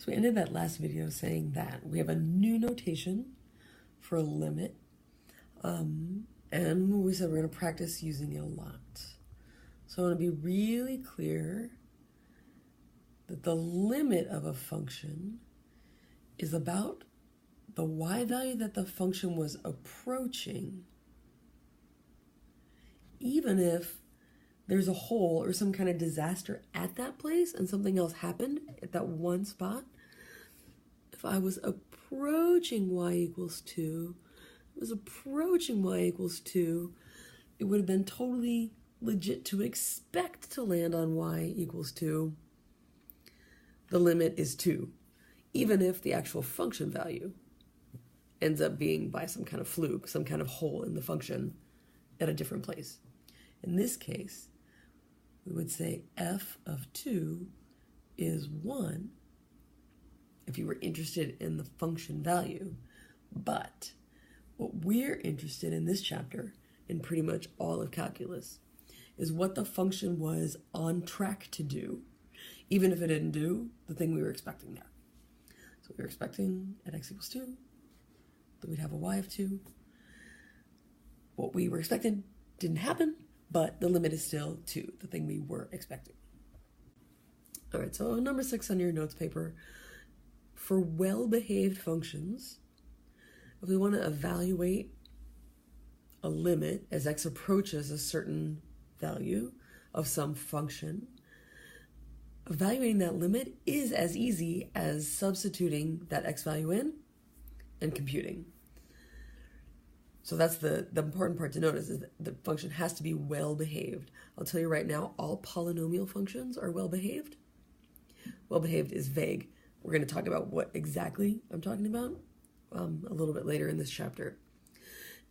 So we ended that last video saying that we have a new notation for a limit, and we said we're going to practice using it a lot. So I want to be really clear that the limit of a function is about the y value that the function was approaching, even if there's a hole or some kind of disaster at that place and something else happened at that one spot. If I was approaching y equals 2, it would have been totally legit to expect to land on y equals 2. The limit is 2, even if the actual function value ends up being by some kind of fluke, some kind of hole in the function at a different place. In this case, we would say f of 2 is 1 if you were interested in the function value. But what we're interested in this chapter, in pretty much all of calculus, is what the function was on track to do, even if it didn't do the thing we were expecting there. So we were expecting at x equals 2 that we'd have a y of 2. What we were expecting didn't happen, but the limit is still 2, the thing we were expecting. All right, so number 6 on your notes paper. For well-behaved functions, if we want to evaluate a limit as x approaches a certain value of some function, evaluating that limit is as easy as substituting that x value in and computing. So that's the important part to notice, is that the function has to be well-behaved. I'll tell you right now, all polynomial functions are well-behaved. Well-behaved is vague. We're going to talk about what exactly I'm talking about a little bit later in this chapter.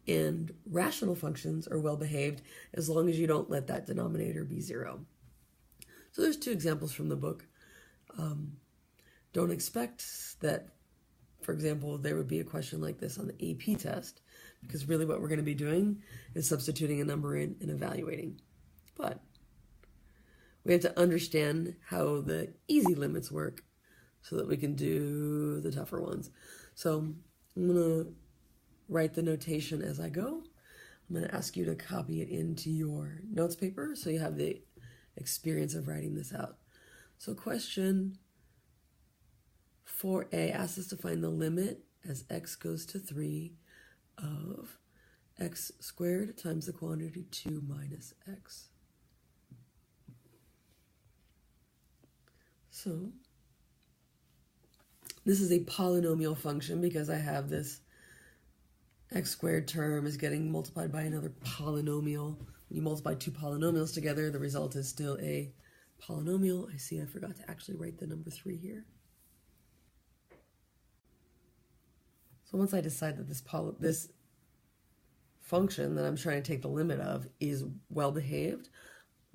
And rational functions are well-behaved as long as you don't let that denominator be 0. So there's 2 examples from the book. Don't expect that, for example, there would be a question like this on the AP test, because really what we're going to be doing is substituting a number in and evaluating. But we have to understand how the easy limits work so that we can do the tougher ones. So I'm going to write the notation as I go. I'm going to ask you to copy it into your notes paper so you have the experience of writing this out. So question 4a asks us to find the limit as x goes to 3 of x squared times the quantity 2 minus x. So this is a polynomial function because I have this x squared term is getting multiplied by another polynomial. When you multiply 2 polynomials together, the result is still a polynomial. I see I forgot to actually write the number 3 here. So once I decide that this function that I'm trying to take the limit of is well behaved,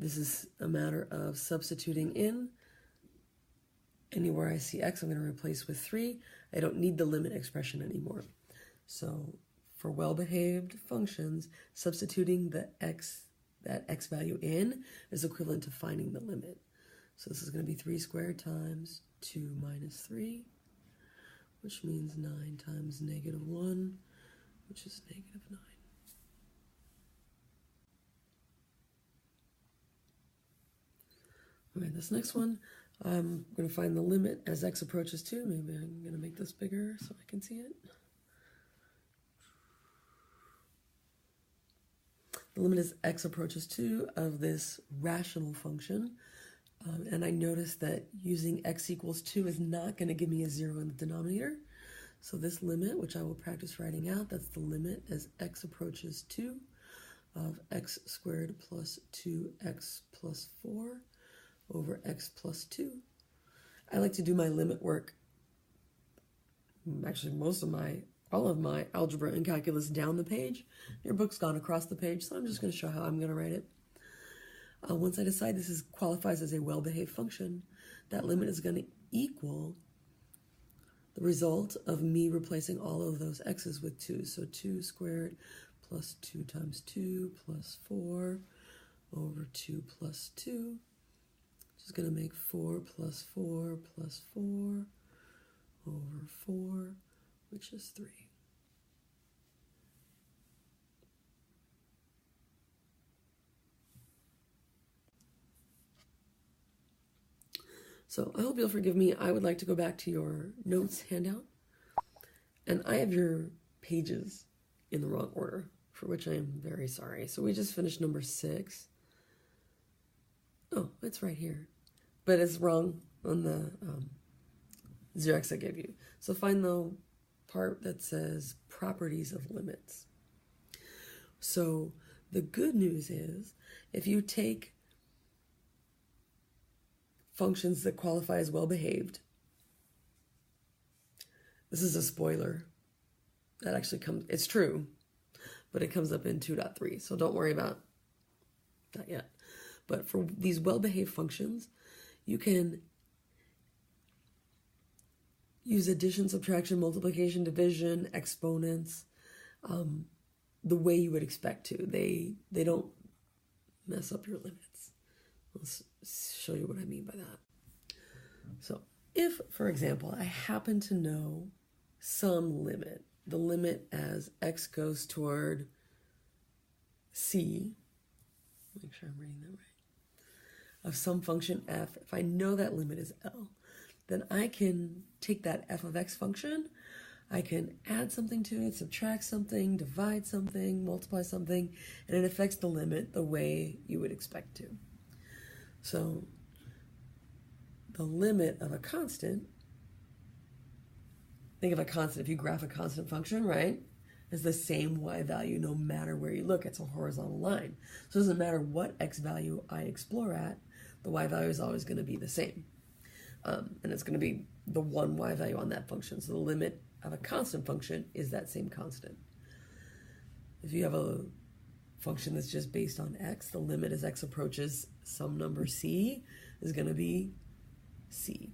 this is a matter of substituting in. Anywhere I see x, I'm going to replace with 3. I don't need the limit expression anymore. So for well-behaved functions, substituting that x value in is equivalent to finding the limit. So this is going to be 3 squared times 2 minus 3, which means 9 times negative 1, which is negative 9. All right, this next one, I'm going to find the limit as x approaches 2. Maybe I'm going to make this bigger so I can see it. The limit as x approaches 2 of this rational function. And I noticed that using x equals 2 is not going to give me a 0 in the denominator. So this limit, which I will practice writing out, that's the limit as x approaches 2 of x squared plus 2x plus 4 over x plus 2. I like to do my limit work, actually all of my algebra and calculus down the page. Your book's gone across the page, so I'm just going to show how I'm going to write it. Once I decide this qualifies as a well-behaved function, that limit is going to equal the result of me replacing all of those x's with 2. So 2 squared plus 2 times 2 plus 4 over 2 plus 2, which is going to make 4 plus 4 plus 4 4, which is 3. So I hope you'll forgive me. I would like to go back to your notes handout. And I have your pages in the wrong order, for which I am very sorry. So we just finished number 6. Oh, it's right here. But it's wrong on the Xerox I gave you. So find the part that says properties of limits. So the good news is if you take functions that qualify as well-behaved, this is a spoiler. That actually comes, it's true, but it comes up in 2.3, so don't worry about that yet. But for these well-behaved functions, you can use addition, subtraction, multiplication, division, exponents, the way you would expect to. They don't mess up your limits. Let's show you what I mean by that. So if, for example, I happen to know some limit, the limit as x goes toward c, make sure I'm reading that right, of some function f, if I know that limit is L, then I can take that f of x function, I can add something to it, subtract something, divide something, multiply something, and it affects the limit the way you would expect to. So the limit of a constant, think of a constant, if you graph a constant function, right, is the same y value no matter where you look. It's a horizontal line. So it doesn't matter what x value I explore at, the y value is always going to be the same. And it's going to be the one y value on that function. So the limit of a constant function is that same constant. If you have a function that's just based on x, the limit as x approaches some number c is going to be c.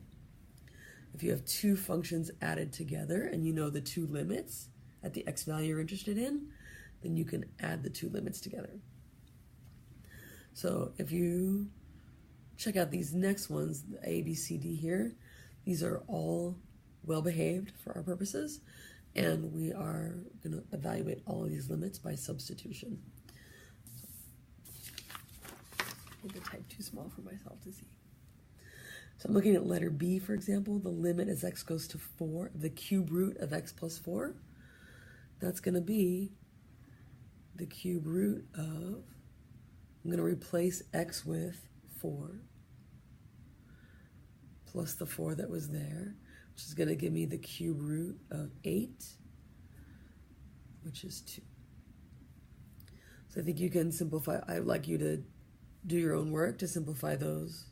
If you have two functions added together and you know the two limits at the x value you're interested in, then you can add the two limits together. So if you check out these next ones, the A, B, C, D here, these are all well-behaved for our purposes, and we are going to evaluate all of these limits by substitution. I think I typed too small for myself to see. So I'm looking at letter B, for example. The limit as x goes to 4, the cube root of x plus 4, that's going to be the cube root of, I'm going to replace x with 4 plus the 4 that was there, which is going to give me the cube root of 8, which is 2. So I think you can simplify. I'd like you to do your own work to simplify those.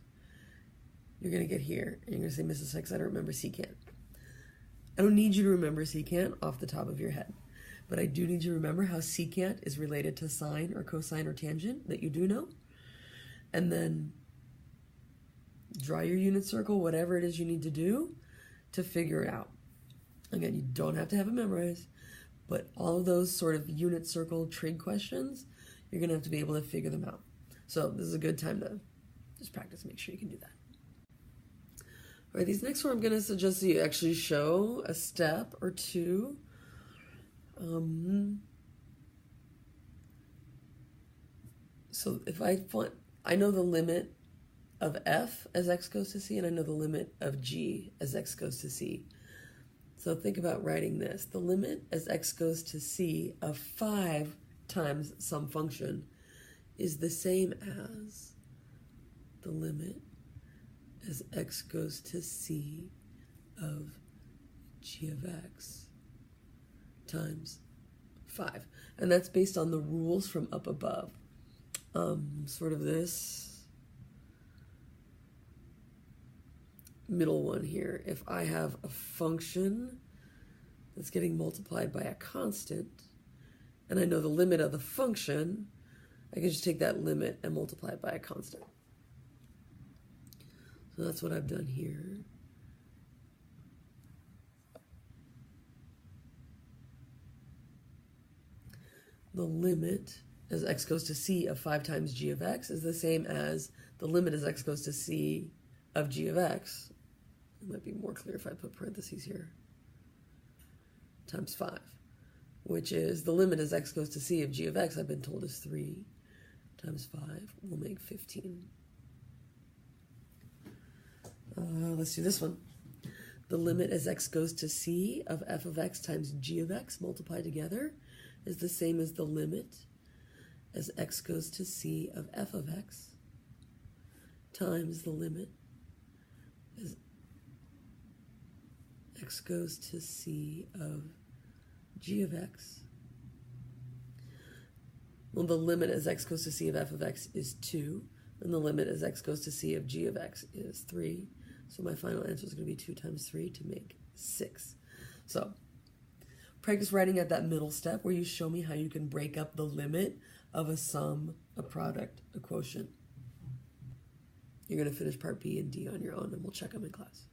You're going to get here, and you're going to say, Mrs. Sykes, I don't remember secant. I don't need you to remember secant off the top of your head, but I do need you to remember how secant is related to sine or cosine or tangent that you do know, and then draw your unit circle, whatever it is you need to do to figure it out. Again, you don't have to have it memorized, but all of those sort of unit circle trig questions, you're going to have to be able to figure them out. So this is a good time to just practice, make sure you can do that. All right, these next four, I'm going to suggest that you actually show a step or two. So if I know the limit of f as x goes to c, and I know the limit of g as x goes to c. So think about writing this. The limit as x goes to c of 5 times some function is the same as the limit as x goes to c of g of x times 5. And that's based on the rules from up above. Sort of this middle one here. If I have a function that's getting multiplied by a constant, and I know the limit of the function, I can just take that limit and multiply it by a constant. So that's what I've done here. The limit as x goes to c of 5 times g of x is the same as the limit as x goes to c of g of x. It might be more clear if I put parentheses here. times 5, which is the limit as x goes to c of g of x, I've been told is 3 times 5 will make 15. Let's do this one. The limit as x goes to c of f of x times g of x multiplied together is the same as the limit as x goes to c of f of x times the limit as x goes to c of g of x. Well, the limit as x goes to c of f of x is 2, and the limit as x goes to c of g of x is 3. So my final answer is going to be 2 times 3 to make 6. So practice writing at that middle step where you show me how you can break up the limit of a sum, a product, a quotient. You're going to finish part B and D on your own, and we'll check them in class.